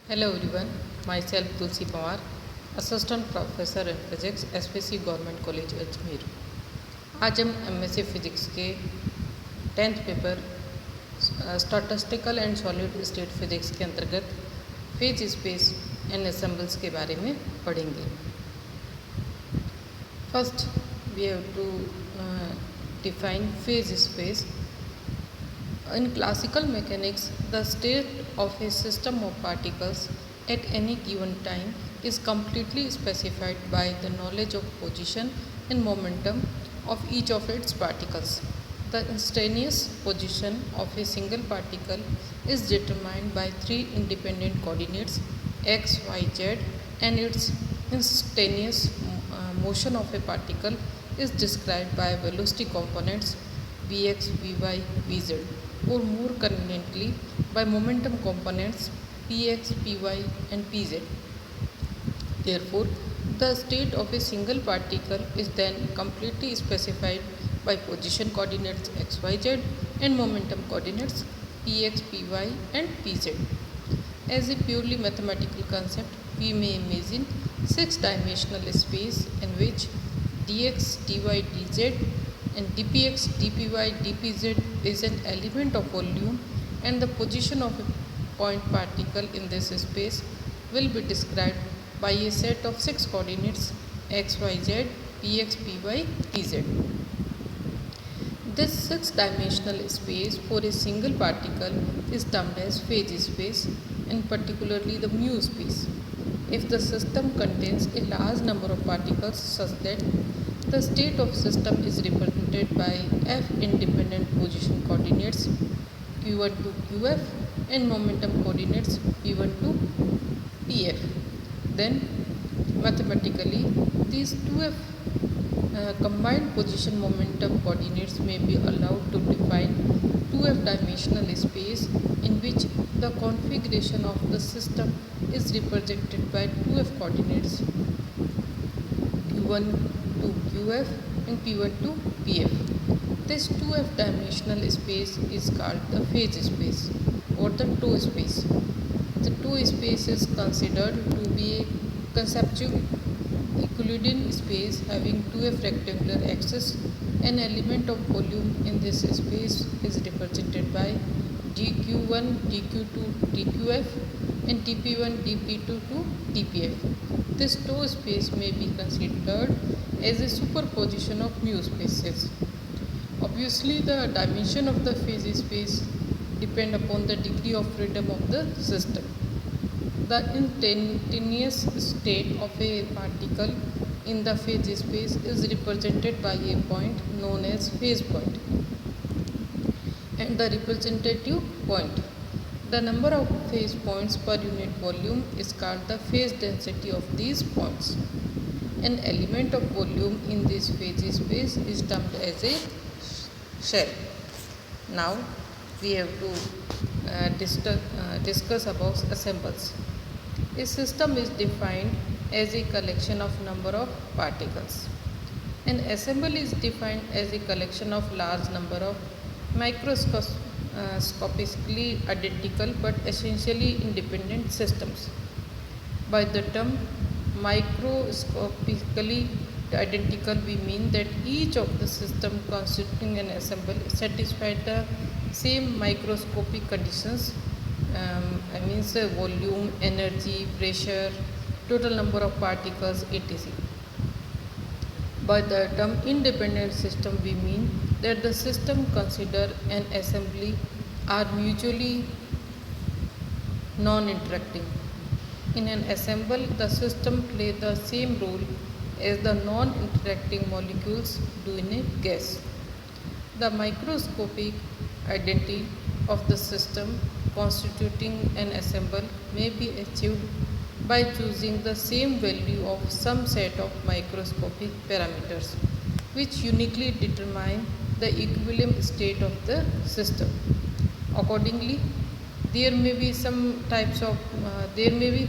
Hello everyone, myself Tulsi Pawar, Assistant Professor in Physics, SPC government college Ajmer. आज हम MSc physics के 10th paper statistical and solid state physics के अंतर्गत phase space and एसेंबल्स के बारे में पढ़ेंगे। First we have to define phase space. In classical mechanics, the state of a system of particles at any given time is completely specified by the knowledge of position and momentum of each of its particles. The instantaneous position of a single particle is determined by three independent coordinates x, y, z, and its instantaneous motion of a particle is described by velocity components vx, vy, vz, or more conveniently by momentum components px, py, and pz. Therefore, the state of a single particle is then completely specified by position coordinates x, y, z and momentum coordinates px, py, and pz. As a purely mathematical concept, we may imagine six-dimensional space in which dx, dy, dz and dpx, dpy, dpz is an element of volume, and the position of a point particle in this space will be described by a set of six coordinates x, y, z, px, py, pz. This six-dimensional space for a single particle is termed as phase space, and particularly the mu space. If the system contains a large number of particles such that the state of system is represented by f independent position coordinates q1 to qf and momentum coordinates p1 to pf, then mathematically these 2f combined position momentum coordinates may be allowed to define 2f dimensional space in which the configuration of the system is represented by 2f coordinates q1 to qf and p1 to pf. This 2f dimensional space is called the phase space or the toe space. The toe space is considered to be a conceptual Euclidean space having 2f rectangular axes. An element of volume in this space is represented by dq1, dq2, dqf and dp1, dp2 to dpf. This toe space may be considered as a superposition of mu spaces. Obviously, the dimension of the phase space depend upon the degree of freedom of the system. The instantaneous state of a particle in the phase space is represented by a point known as phase point and the representative point. The number of phase points per unit volume is called the phase density of these points. An element of volume in this phase space is termed as a shell. Now we have to discuss about assembles. A system is defined as a collection of number of particles. An assemble is defined as a collection of large number of microscopically identical but essentially independent systems. By the term microscopically identical, we mean that each of the system constituting an assemble satisfies the same microscopic conditions. Means volume, energy, pressure, total number of particles, etc. By the term independent system, we mean that the system considered an assembly are mutually non-interacting. In an assemble, the system plays the same role as the non-interacting molecules do in a gas. The microscopic identity of the system constituting an assemble may be achieved by choosing the same value of some set of microscopic parameters which uniquely determine the equilibrium state of the system. Accordingly, there may be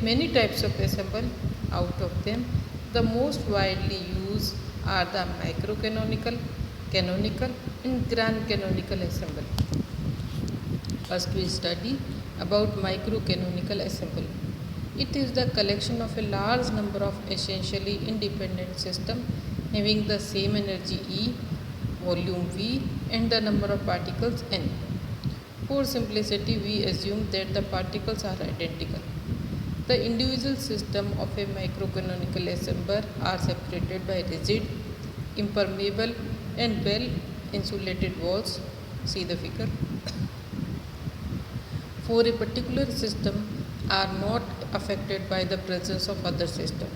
many types of assemble. Out of them, the most widely used are the microcanonical, canonical and grand canonical assemble. First we study about microcanonical assembly. It is the collection of a large number of essentially independent systems having the same energy E, volume V, and the number of particles n. For simplicity, we assume that the particles are identical. The individual system of a microcanonical assembler are separated by rigid, impermeable, and well insulated walls. See the figure. For a particular system are not affected by the presence of other system.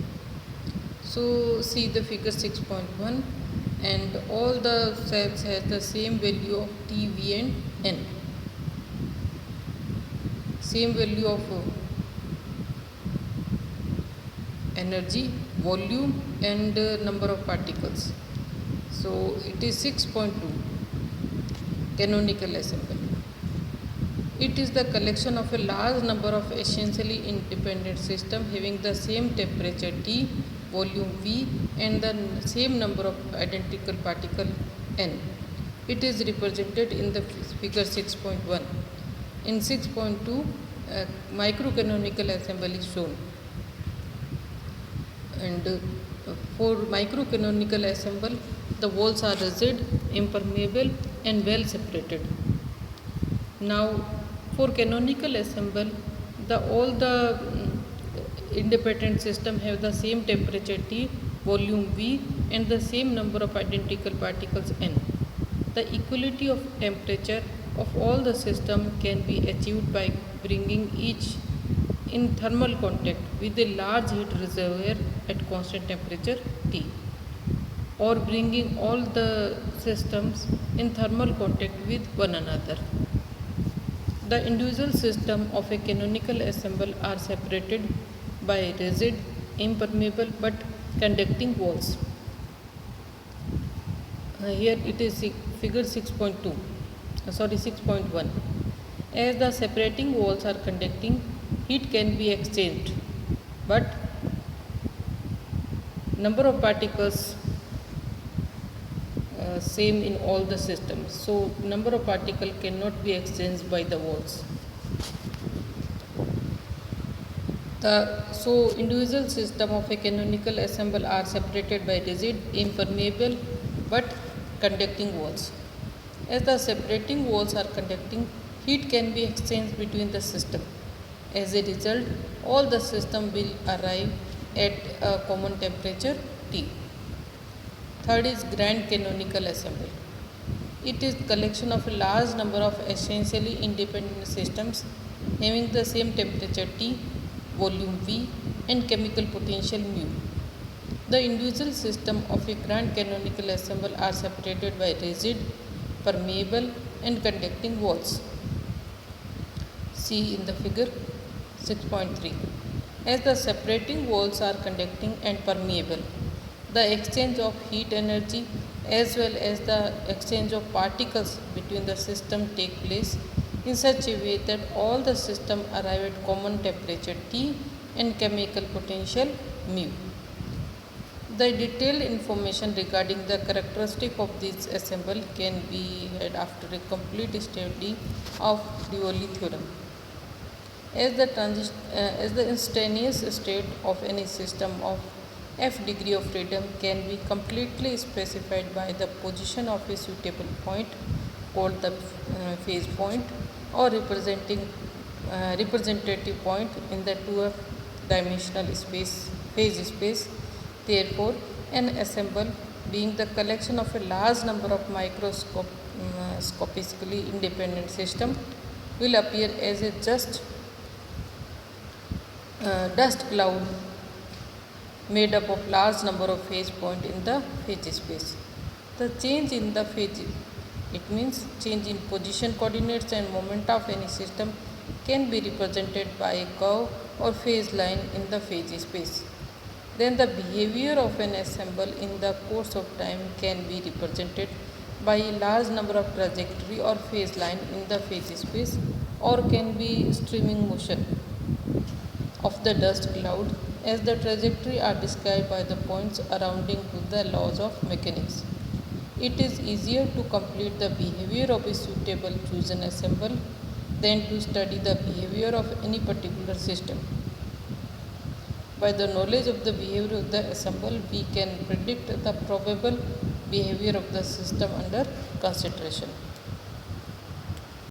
So see the figure 6.1, and all the cells has the same value of T, V and N. Same value of energy, volume and number of particles. So it is 6.2 canonical assembly. It is the collection of a large number of essentially independent systems having the same temperature T, volume V and the same number of identical particles N. It is represented in the figure 6.1. In 6.2, microcanonical assembly is shown. And for microcanonical assemble, the walls are rigid, impermeable and well separated. Now for canonical assemble, all the independent system have the same temperature T, volume V and the same number of identical particles N. The equality of temperature of all the system can be achieved by bringing each in thermal contact with a large heat reservoir at constant temperature T, or bringing all the systems in thermal contact with one another. The individual system of a canonical assemble are separated by rigid, impermeable but conducting walls. Here it is figure 6.2, 6.1. As the separating walls are conducting, heat can be exchanged, but number of particles same in all the systems. So number of particles cannot be exchanged by the walls. So individual system of a canonical assemble are separated by rigid, impermeable but conducting walls. As the separating walls are conducting, heat can be exchanged between the system. As a result, all the system will arrive at a common temperature T. Third is grand canonical assembly. It is collection of a large number of essentially independent systems having the same temperature T, volume V and chemical potential mu. The individual system of a grand canonical assemble are separated by rigid, permeable and conducting walls. See in the figure 6.3. As the separating walls are conducting and permeable, the exchange of heat energy as well as the exchange of particles between the system take place in such a way that all the system arrive at common temperature T and chemical potential mu. The detailed information regarding the characteristic of this assemble can be had after a complete study of de Broglie theorem. As the instantaneous state of any system of f degree of freedom can be completely specified by the position of a suitable point called the phase point or representative point in the 2f dimensional phase space. Therefore, an assemble being the collection of a large number of microscopically independent system will appear as a dust cloud made up of large number of phase points in the phase space. The change in the phase, it means change in position coordinates and moment of any system, can be represented by a curve or phase line in the phase space. Then the behavior of an assemble in the course of time can be represented by a large number of trajectory or phase line in the phase space, or can be streaming motion of the dust cloud, as the trajectory are described by the points surrounding to the laws of mechanics. It is easier to complete the behavior of a suitable chosen assemble than to study the behavior of any particular system. By the knowledge of the behavior of the ensemble, we can predict the probable behavior of the system under consideration.